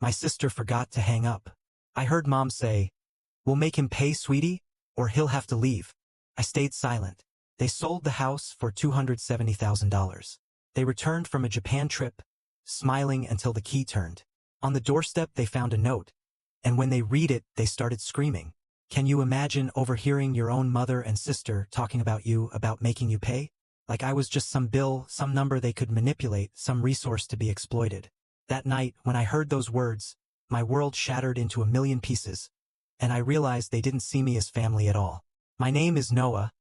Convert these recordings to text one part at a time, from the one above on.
My sister forgot to hang up. I heard Mom say, "We'll make him pay, sweetie, or he'll have to leave." I stayed silent. They sold the house for $270,000. They returned from a Japan trip, smiling until the key turned. On the doorstep they found a note, and when they read it, they started screaming. Can you imagine overhearing your own mother and sister talking about you, about making you pay? Like I was just some bill, some number they could manipulate, some resource to be exploited. That night, when I heard those words, my world shattered into a million pieces, and I realized they didn't see me as family at all. My name is Noah.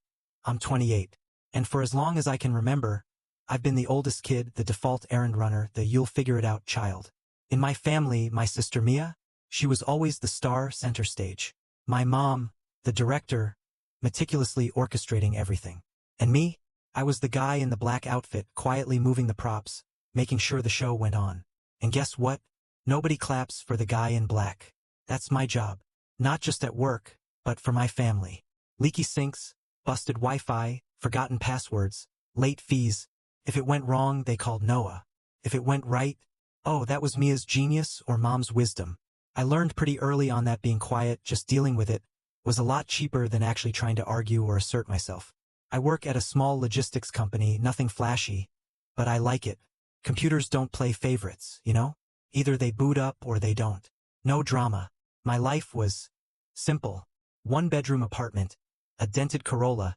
I'm 28. And for as long as I can remember, I've been the oldest kid, the default errand runner, the you'll-figure-it-out child. In my family, my sister Mia, she was always the star, center stage. My mom, the director, meticulously orchestrating everything. And me, I was the guy in the black outfit, quietly moving the props, making sure the show went on. And guess what? Nobody claps for the guy in black. That's my job. Not just at work, but for my family. Leaky sinks, busted Wi-Fi, forgotten passwords, late fees. If it went wrong, they called Noah. If it went right, oh, that was Mia's genius or Mom's wisdom. I learned pretty early on that being quiet, just dealing with it, was a lot cheaper than actually trying to argue or assert myself. I work at a small logistics company, nothing flashy, but I like it. Computers don't play favorites, you know? Either they boot up or they don't. No drama. My life was simple. One-bedroom apartment, a dented Corolla,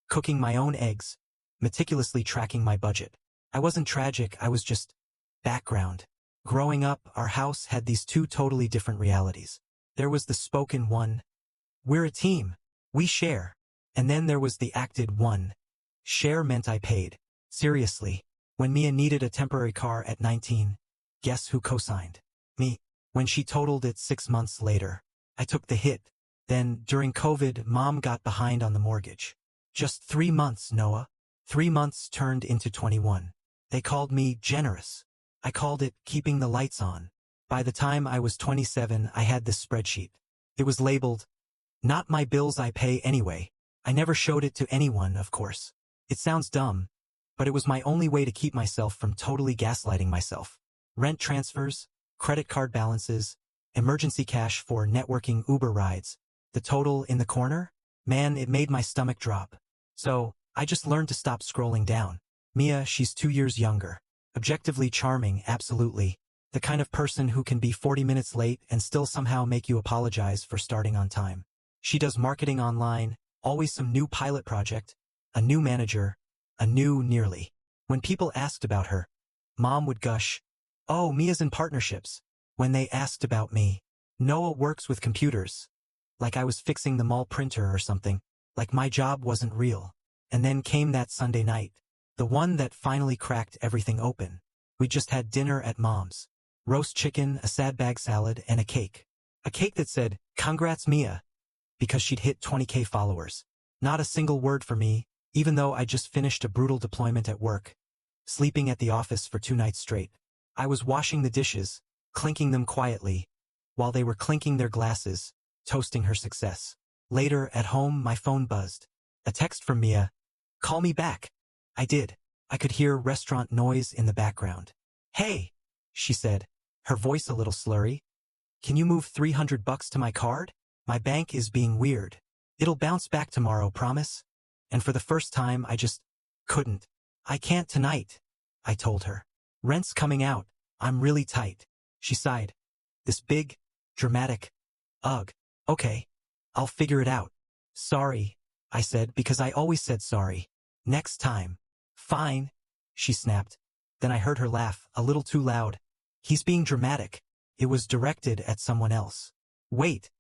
cooking my own eggs, meticulously tracking my budget. I wasn't tragic, I was just background. Growing up, our house had these two totally different realities. There was the spoken one. We're a team. We share. And then there was the acted one. Share meant I paid. Seriously. When Mia needed a temporary car at 19, guess who co-signed? Me. When she totaled it 6 months later, I took the hit. Then, during COVID, Mom got behind on the mortgage. Just 3 months, Noah. 3 months turned into 21. They called me generous. I called it keeping the lights on. By the time I was 27, I had this spreadsheet. It was labeled, "Not my bills, I pay anyway." I never showed it to anyone, of course. It sounds dumb, but it was my only way to keep myself from totally gaslighting myself. Rent transfers, credit card balances, emergency cash for networking Uber rides. The total in the corner? Man, it made my stomach drop. So, I just learned to stop scrolling down. Mia, she's 2 years younger. Objectively charming, absolutely. The kind of person who can be 40 minutes late and still somehow make you apologize for starting on time. She does marketing online, always some new pilot project, a new manager, a new nearly. When people asked about her, Mom would gush, "Oh, Mia's in partnerships." When they asked about me, "Noah works with computers." Like I was fixing the mall printer or something, like my job wasn't real. And then came that Sunday night. The one that finally cracked everything open. We just had dinner at Mom's. Roast chicken, a sad bag salad, and a cake. A cake that said, "Congrats, Mia," because she'd hit 20K followers. Not a single word for me, even though I just finished a brutal deployment at work. Sleeping at the office for 2 nights straight. I was washing the dishes, clinking them quietly, while they were clinking their glasses, toasting her success. Later, at home, my phone buzzed. A text from Mia. "Call me back." I did. I could hear restaurant noise in the background. "Hey," she said, her voice a little slurry. "Can you move $300 to my card? My bank is being weird. It'll bounce back tomorrow, promise?" And for the first time, I just couldn't. "I can't tonight," I told her. "Rent's coming out. I'm really tight." She sighed. This big, dramatic, "Ugh, okay. I'll figure it out." "Sorry," I said, because I always said sorry. "Next time." "Fine," she snapped. Then I heard her laugh, a little too loud. "He's being dramatic." It was directed at someone else. "Wait,"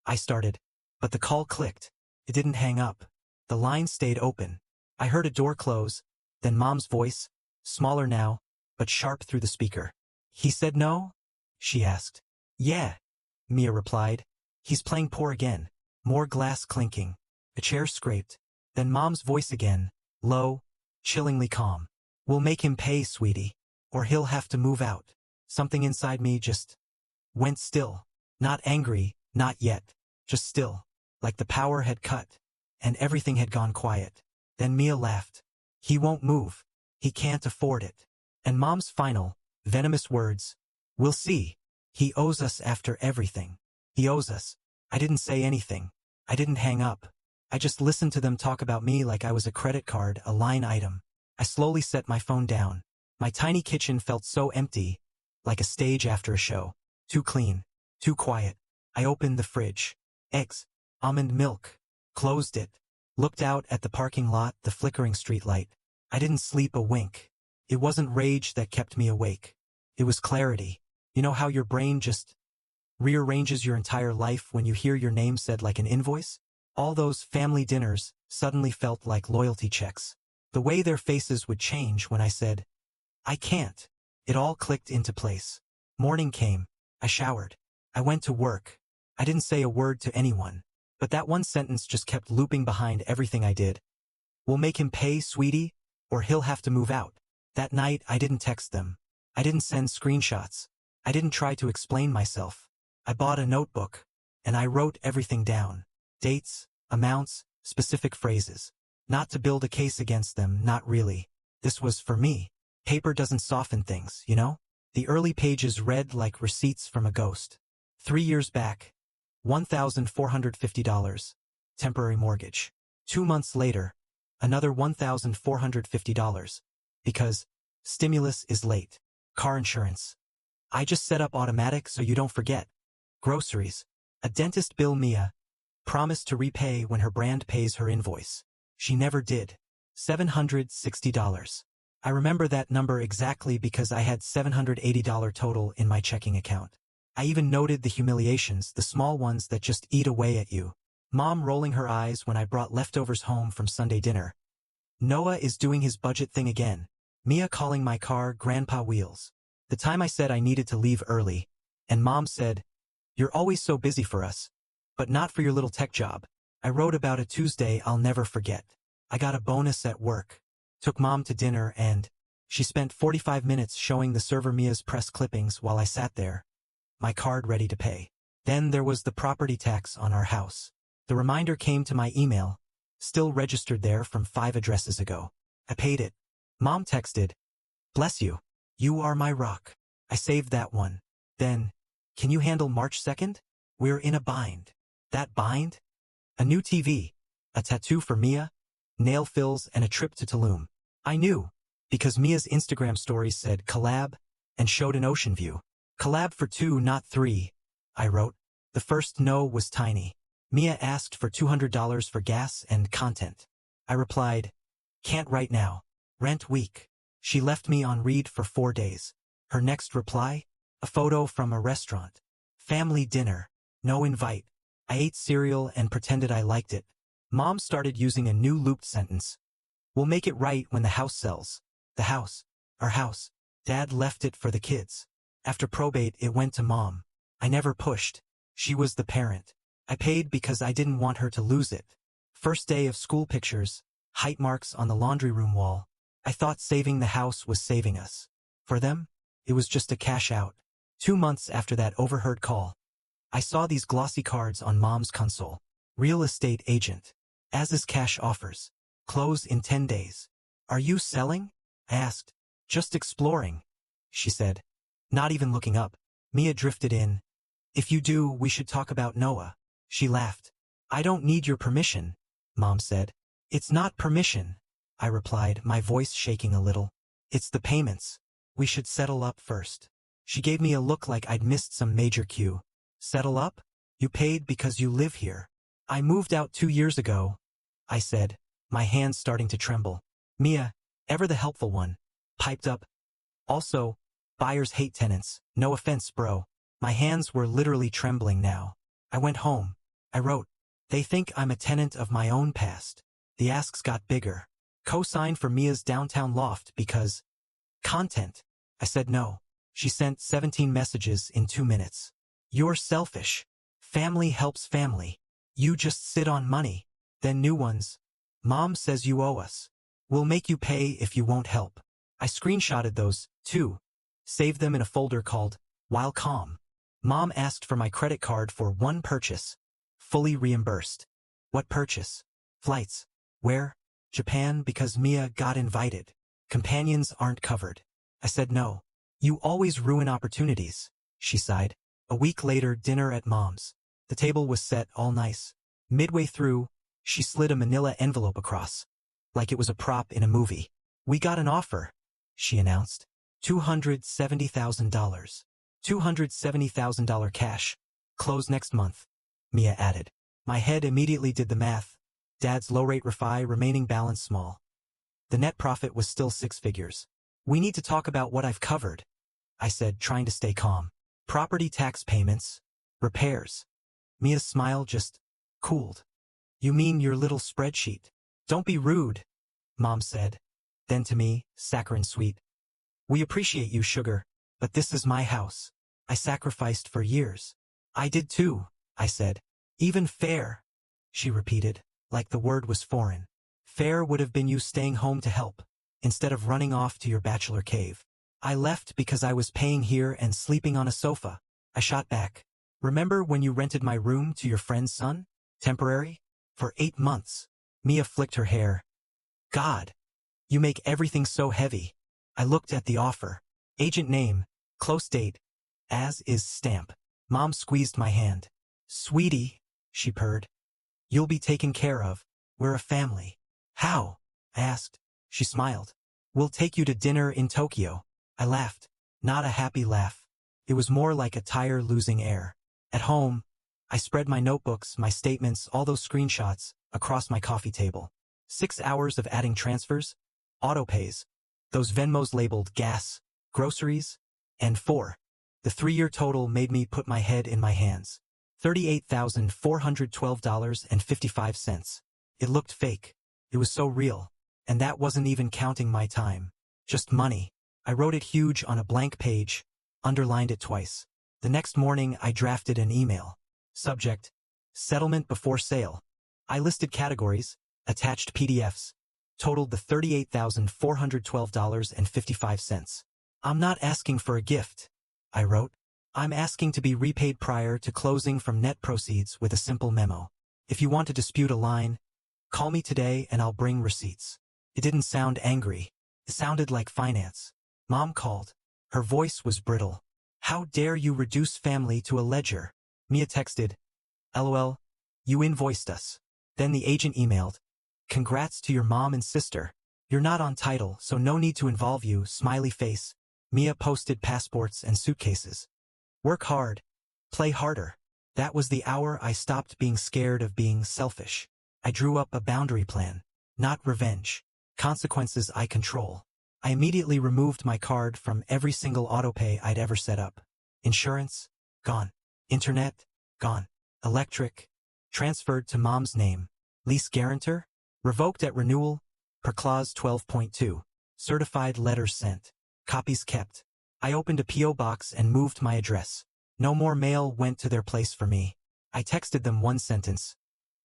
I started, but the call clicked. It didn't hang up. The line stayed open. I heard a door close, then Mom's voice, smaller now, but sharp through the speaker. "He said no?" she asked. "Yeah," Mia replied. "He's playing poor again." More glass clinking. A chair scraped. Then Mom's voice again, low, chillingly calm. "We'll make him pay, sweetie, or he'll have to move out." Something inside me just went still. Not angry, not yet, just still. Like the power had cut, and everything had gone quiet. Then Mia laughed. "He won't move. He can't afford it." And Mom's final, venomous words, "We'll see." He owes us after everything. He owes us. I didn't say anything. I didn't hang up. I just listened to them talk about me like I was a credit card, a line item. I slowly set my phone down. My tiny kitchen felt so empty, like a stage after a show. Too clean. Too quiet. I opened the fridge. Eggs. Almond milk. Closed it. Looked out at the parking lot, the flickering streetlight. I didn't sleep a wink. It wasn't rage that kept me awake. It was clarity. You know how your brain just rearranges your entire life when you hear your name said like an invoice? All those family dinners suddenly felt like loyalty checks. The way their faces would change when I said, I can't. It all clicked into place. Morning came. I showered. I went to work. I didn't say a word to anyone. But that one sentence just kept looping behind everything I did. We'll make him pay, sweetie, or he'll have to move out. That night, I didn't text them. I didn't send screenshots. I didn't try to explain myself. I bought a notebook, and I wrote everything down. Dates, amounts, specific phrases. Not to build a case against them, not really. This was for me. Paper doesn't soften things, you know? The early pages read like receipts from a ghost. 3 years back. $1,450. Temporary mortgage. 2 months later. Another $1,450. Because stimulus is late. Car insurance. I just set up automatic so you don't forget. Groceries. A dentist bill. Mia promised to repay when her brand pays her invoice. She never did. $760. I remember that number exactly because I had $780 total in my checking account. I even noted the humiliations, the small ones that just eat away at you. Mom rolling her eyes when I brought leftovers home from Sunday dinner. Noah is doing his budget thing again. Mia calling my car Grandpa Wheels. The time I said I needed to leave early, and Mom said, You're always so busy for us, but not for your little tech job. I wrote about a Tuesday I'll never forget. I got a bonus at work. Took Mom to dinner and she spent 45 minutes showing the server Mia's press clippings while I sat there, my card ready to pay. Then there was the property tax on our house. The reminder came to my email, still registered there from 5 addresses ago. I paid it. Mom texted, Bless you. You are my rock. I saved that one. Then, can you handle March 2nd? We're in a bind. That bind? A new TV, a tattoo for Mia, nail fills and a trip to Tulum. I knew, because Mia's Instagram stories said collab and showed an ocean view. Collab for 2, not 3, I wrote. The first no was tiny. Mia asked for $200 for gas and content. I replied, Can't right now. Rent week. She left me on read for 4 days. Her next reply? A photo from a restaurant. Family dinner. No invite. I ate cereal and pretended I liked it. Mom started using a new looped sentence. We'll make it right when the house sells. The house. Our house. Dad left it for the kids. After probate, it went to Mom. I never pushed. She was the parent. I paid because I didn't want her to lose it. First day of school pictures, height marks on the laundry room wall. I thought saving the house was saving us. For them, it was just a cash out. 2 months after that overheard call, I saw these glossy cards on Mom's console. Real estate agent. As is cash offers. Close in 10 days. Are you selling? I asked. Just exploring, she said. Not even looking up. Mia drifted in. If you do, we should talk about Noah. She laughed. I don't need your permission, Mom said. It's not permission, I replied, my voice shaking a little. It's the payments. We should settle up first. She gave me a look like I'd missed some major cue. Settle up? You paid because you live here. I moved out 2 years ago, I said, my hands starting to tremble. Mia, ever the helpful one, piped up. Also, buyers hate tenants. No offense, bro. My hands were literally trembling now. I went home. I wrote, They think I'm a tenant of my own past. The asks got bigger. Co-sign for Mia's downtown loft because content. I said no. She sent 17 messages in 2 minutes. You're selfish. Family helps family. You just sit on money. Then new ones. Mom says you owe us. We'll make you pay if you won't help. I screenshotted those, too. Saved them in a folder called While Calm. Mom asked for my credit card for one purchase. Fully reimbursed. What purchase? Flights. Where? Japan, because Mia got invited. Companions aren't covered. I said no. You always ruin opportunities, she sighed. A week later, dinner at Mom's. The table was set all nice. Midway through, she slid a manila envelope across, like it was a prop in a movie. "We got an offer," she announced. $270,000. $270,000 cash. Close next month, Mia added. My head immediately did the math. Dad's low-rate refi, remaining balance small. The net profit was still 6 figures. "We need to talk about what I've covered," I said, trying to stay calm. "Property tax payments, repairs." Mia's smile just cooled. "You mean your little spreadsheet?" "Don't be rude," Mom said. Then to me, saccharine sweet. "We appreciate you, sugar, but this is my house. I sacrificed for years." "I did too," I said. "Even fair," she repeated, like the word was foreign. "Fair would have been you staying home to help, instead of running off to your bachelor cave." "I left because I was paying here and sleeping on a sofa," I shot back. "Remember when you rented my room to your friend's son? Temporary? For 8 months. Mia flicked her hair. "God, you make everything so heavy." I looked at the offer. Agent name, close date, as is stamp. Mom squeezed my hand. "Sweetie," she purred. "You'll be taken care of. We're a family." "How?" I asked. She smiled. "We'll take you to dinner in Tokyo." I laughed. Not a happy laugh. It was more like a tire losing air. At home, I spread my notebooks, my statements, all those screenshots, across my coffee table. 6 hours of adding transfers, autopays, those Venmos labeled gas, groceries, and 4. The 3-year total made me put my head in my hands. $38,412.55. It looked fake. It was so real. And that wasn't even counting my time. Just money. I wrote it huge on a blank page, underlined it twice. The next morning I drafted an email. Subject: Settlement before sale. I listed categories, attached PDFs, totaled the $38,412.55. "I'm not asking for a gift," I wrote. "I'm asking to be repaid prior to closing from net proceeds with a simple memo. If you want to dispute a line, call me today and I'll bring receipts." It didn't sound angry. It sounded like finance. Mom called. Her voice was brittle. "How dare you reduce family to a ledger?" Mia texted, "LOL, you invoiced us." Then the agent emailed, "Congrats to your mom and sister. You're not on title, so no need to involve you, smiley face." Mia posted passports and suitcases. "Work hard. Play harder." That was the hour I stopped being scared of being selfish. I drew up a boundary plan. Not revenge. Consequences I control. I immediately removed my card from every single autopay I'd ever set up. Insurance? Gone. Internet? Gone. Electric? Transferred to Mom's name. Lease guarantor? Revoked at renewal, per clause 12.2. Certified letters sent. Copies kept. I opened a P.O. box and moved my address. No more mail went to their place for me. I texted them one sentence.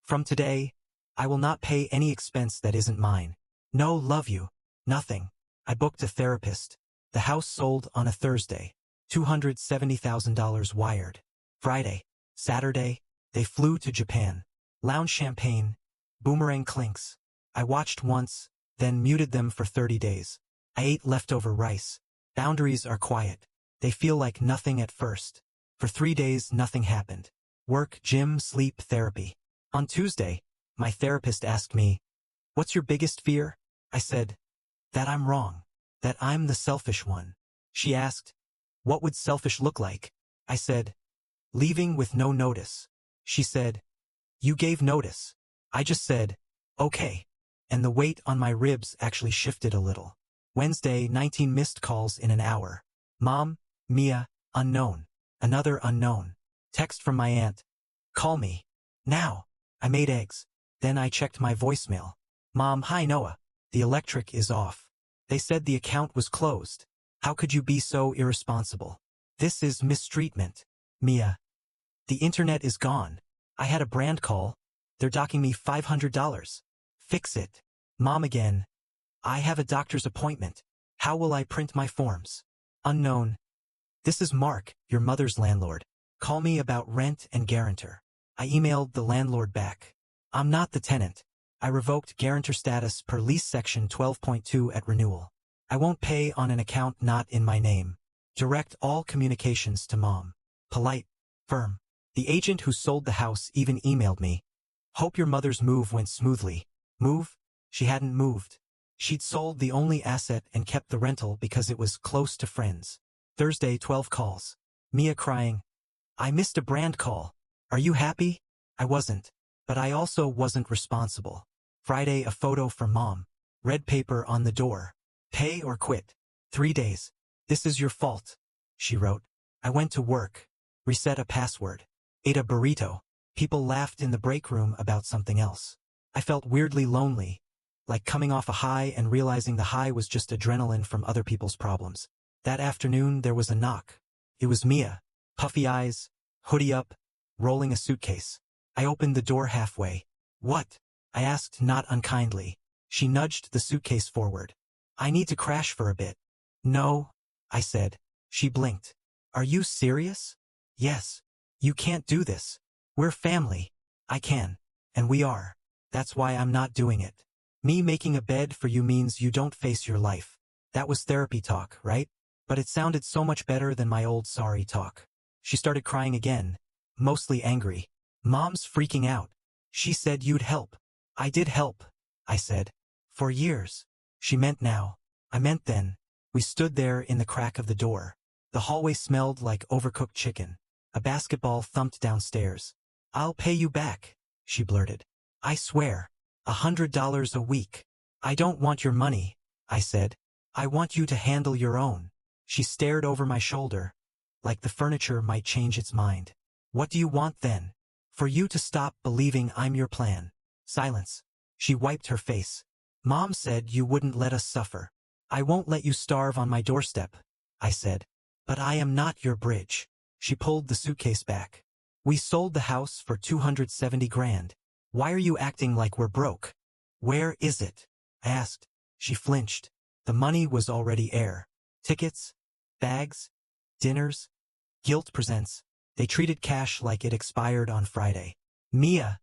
"From today, I will not pay any expense that isn't mine. No love you. Nothing." I booked a therapist. The house sold on a Thursday. $270,000 wired. Friday. Saturday, they flew to Japan. Lounge champagne. Boomerang clinks. I watched once, then muted them for 30 days. I ate leftover rice. Boundaries are quiet. They feel like nothing at first. For 3 days, nothing happened. Work, gym, sleep, therapy. On Tuesday, my therapist asked me, "What's your biggest fear?" I said, "That I'm wrong. That I'm the selfish one." She asked, "What would selfish look like?" I said, "Leaving with no notice." She said, "You gave notice." I just said, "Okay." And the weight on my ribs actually shifted a little. Wednesday, 19 missed calls in an hour. Mom, Mia, unknown. Another unknown. Text from my aunt. "Call me. Now." I made eggs. Then I checked my voicemail. "Mom, hi Noah. The electric is off. They said the account was closed. How could you be so irresponsible? This is mistreatment." Mia. "The internet is gone. I had a brand call. They're docking me $500. Fix it." Mom again. "I have a doctor's appointment. How will I print my forms?" Unknown. "This is Mark, your mother's landlord. Call me about rent and guarantor." I emailed the landlord back. "I'm not the tenant. I revoked guarantor status per lease section 12.2 at renewal. I won't pay on an account not in my name. Direct all communications to Mom." polite, firm. The agent who sold the house even emailed me. Hope your mother's move went smoothly. Move? She hadn't moved. She'd sold the only asset and kept the rental because it was close to friends. Thursday, 12 calls. Mia crying. I missed a brand call. Are you happy? I wasn't. But I also wasn't responsible. Friday, a photo from Mom. Red paper on the door. Pay or quit. 3 days. This is your fault, she wrote. I went to work. Reset a password. Ate a burrito. People laughed in the break room about something else. I felt weirdly lonely, like coming off a high and realizing the high was just adrenaline from other people's problems. That afternoon there was a knock. It was Mia. Puffy eyes, hoodie up, rolling a suitcase. I opened the door halfway. What? I asked not unkindly. She nudged the suitcase forward. I need to crash for a bit. No, I said. She blinked. Are you serious? Yes. You can't do this. We're family. I can. And we are. That's why I'm not doing it. Me making a bed for you means you don't face your life. That was therapy talk, right? But it sounded so much better than my old sorry talk. She started crying again, mostly angry. Mom's freaking out. She said you'd help. I did help, I said. For years. She meant now. I meant then. We stood there in the crack of the door. The hallway smelled like overcooked chicken. A basketball thumped downstairs. I'll pay you back, she blurted. I swear. $100 a week. I don't want your money, I said. I want you to handle your own. She stared over my shoulder, like the furniture might change its mind. What do you want then? For you to stop believing I'm your plan. Silence. She wiped her face. Mom said you wouldn't let us suffer. I won't let you starve on my doorstep, I said. But I am not your bridge. She pulled the suitcase back. We sold the house for 270 grand. Why are you acting like we're broke? Where is it? I asked. She flinched. The money was already air. Tickets, bags, dinners, guilt presents. They treated cash like it expired on Friday. Mia,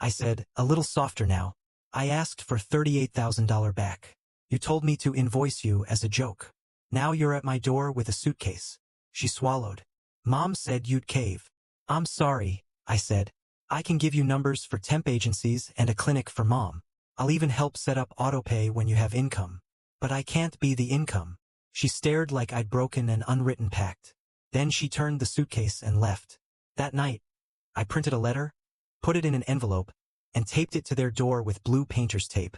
I said, a little softer now. I asked for $38,000 back. You told me to invoice you as a joke. Now you're at my door with a suitcase. She swallowed. Mom said you'd cave. I'm sorry, I said. I can give you numbers for temp agencies and a clinic for Mom. I'll even help set up autopay when you have income. But I can't be the income. She stared like I'd broken an unwritten pact. Then she turned the suitcase and left. That night, I printed a letter, put it in an envelope, and taped it to their door with blue painter's tape,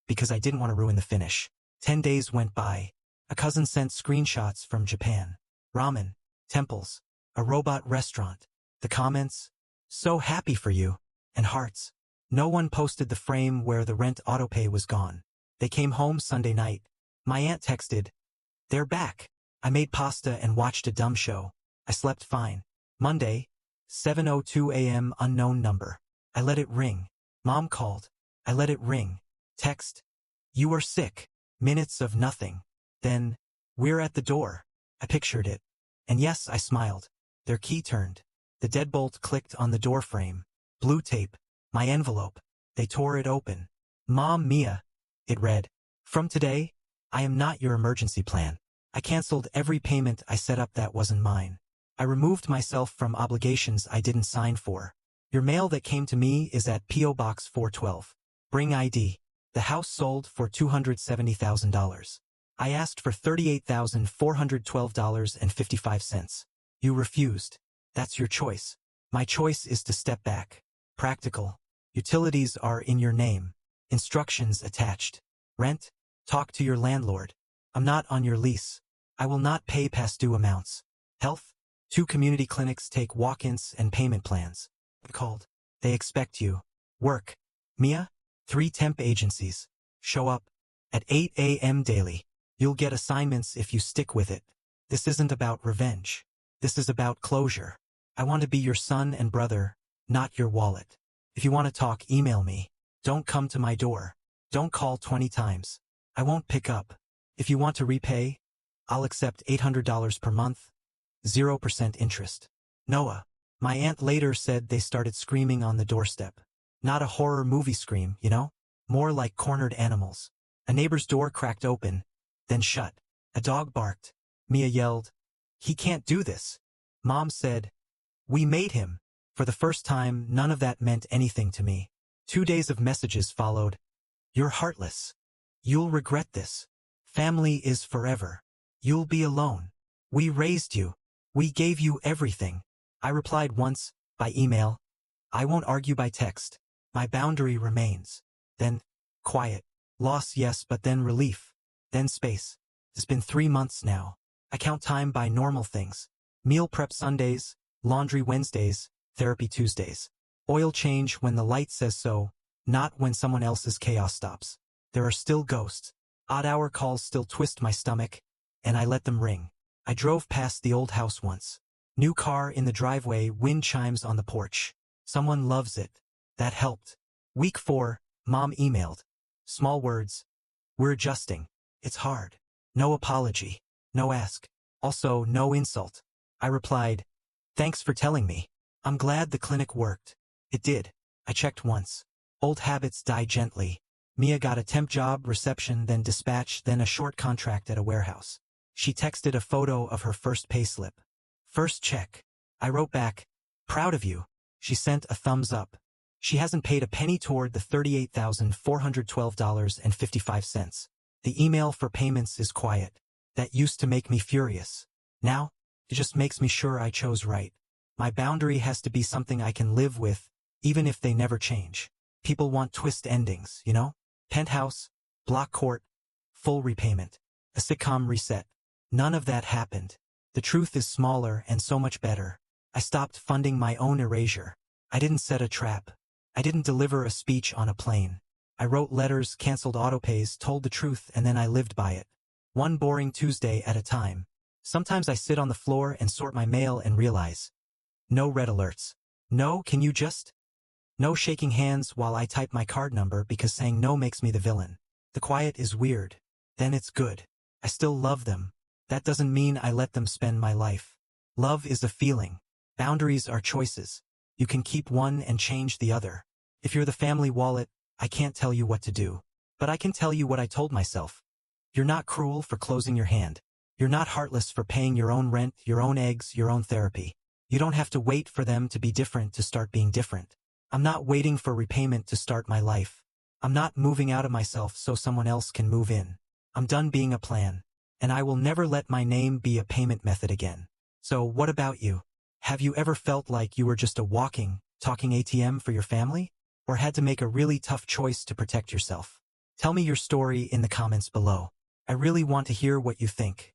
because I didn't want to ruin the finish. 10 days went by. A cousin sent screenshots from Japan. Ramen, temples, a robot restaurant. The comments, so happy for you, and hearts. No one posted the frame where the rent autopay was gone. They came home Sunday night. My aunt texted, they're back. I made pasta and watched a dumb show. I slept fine. Monday, 7:02 a.m. unknown number. I let it ring. Mom called. I let it ring. Text. You are sick. Minutes of nothing. Then, we're at the door. I pictured it. And yes, I smiled. Their key turned. The deadbolt clicked on the door frame. Blue tape. My envelope. They tore it open. Mom, Mia. It read. From today, I am not your emergency plan. I canceled every payment I set up that wasn't mine. I removed myself from obligations I didn't sign for. Your mail that came to me is at P.O. Box 412. Bring ID. The house sold for $270,000. I asked for $38,412.55. You refused. That's your choice. My choice is to step back. Practical. Utilities are in your name. Instructions attached. Rent? Talk to your landlord. I'm not on your lease. I will not pay past due amounts. Health? 2 community clinics take walk-ins and payment plans. Called. They expect you. Work. Mia? 3 temp agencies. Show up. At 8 a.m. daily. You'll get assignments if you stick with it. This isn't about revenge. This is about closure. I want to be your son and brother, not your wallet. If you want to talk, email me. Don't come to my door. Don't call 20 times. I won't pick up. If you want to repay, I'll accept $800 per month, 0% interest. Noah. My aunt later said they started screaming on the doorstep. Not a horror movie scream, you know? More like cornered animals. A neighbor's door cracked open, then shut. A dog barked. Mia yelled, he can't do this. Mom said, We made him. For the first time, none of that meant anything to me. 2 days of messages followed. You're heartless. You'll regret this. Family is forever. You'll be alone. We raised you. We gave you everything. I replied once, by email. I won't argue by text. My boundary remains. Then, quiet. Loss, yes, but then relief. Then space. It's been 3 months now. I count time by normal things. Meal prep Sundays, laundry Wednesdays, therapy Tuesdays. Oil change when the light says so, not when someone else's chaos stops. There are still ghosts. Odd-hour calls still twist my stomach, and I let them ring. I drove past the old house once. New car in the driveway, wind chimes on the porch. Someone loves it. That helped. Week 4, Mom emailed. Small words. We're adjusting. It's hard. No apology. No ask. Also, no insult. I replied, thanks for telling me. I'm glad the clinic worked. It did. I checked once. Old habits die gently. Mia got a temp job, reception, then dispatch, then a short contract at a warehouse. She texted a photo of her first payslip. First check. I wrote back, proud of you. She sent a thumbs up. She hasn't paid a penny toward the $38,412.55. The email for payments is quiet. That used to make me furious. Now, it just makes me sure I chose right. My boundary has to be something I can live with, even if they never change. People want twist endings, you know? Penthouse, block court, full repayment. A sitcom reset. None of that happened. The truth is smaller and so much better. I stopped funding my own erasure. I didn't set a trap. I didn't deliver a speech on a plane. I wrote letters, canceled autopays, told the truth, and then I lived by it. One boring Tuesday at a time. Sometimes I sit on the floor and sort my mail and realize. No red alerts. No, can you just? No shaking hands while I type my card number because saying no makes me the villain. The quiet is weird. Then it's good. I still love them. That doesn't mean I let them spend my life. Love is a feeling. Boundaries are choices. You can keep one and change the other. If you're the family wallet, I can't tell you what to do. But I can tell you what I told myself. You're not cruel for closing your hand. You're not heartless for paying your own rent, your own eggs, your own therapy. You don't have to wait for them to be different to start being different. I'm not waiting for repayment to start my life. I'm not moving out of myself so someone else can move in. I'm done being a plan. And I will never let my name be a payment method again. So what about you? Have you ever felt like you were just a walking, talking ATM for your family? Or had to make a really tough choice to protect yourself? Tell me your story in the comments below. I really want to hear what you think.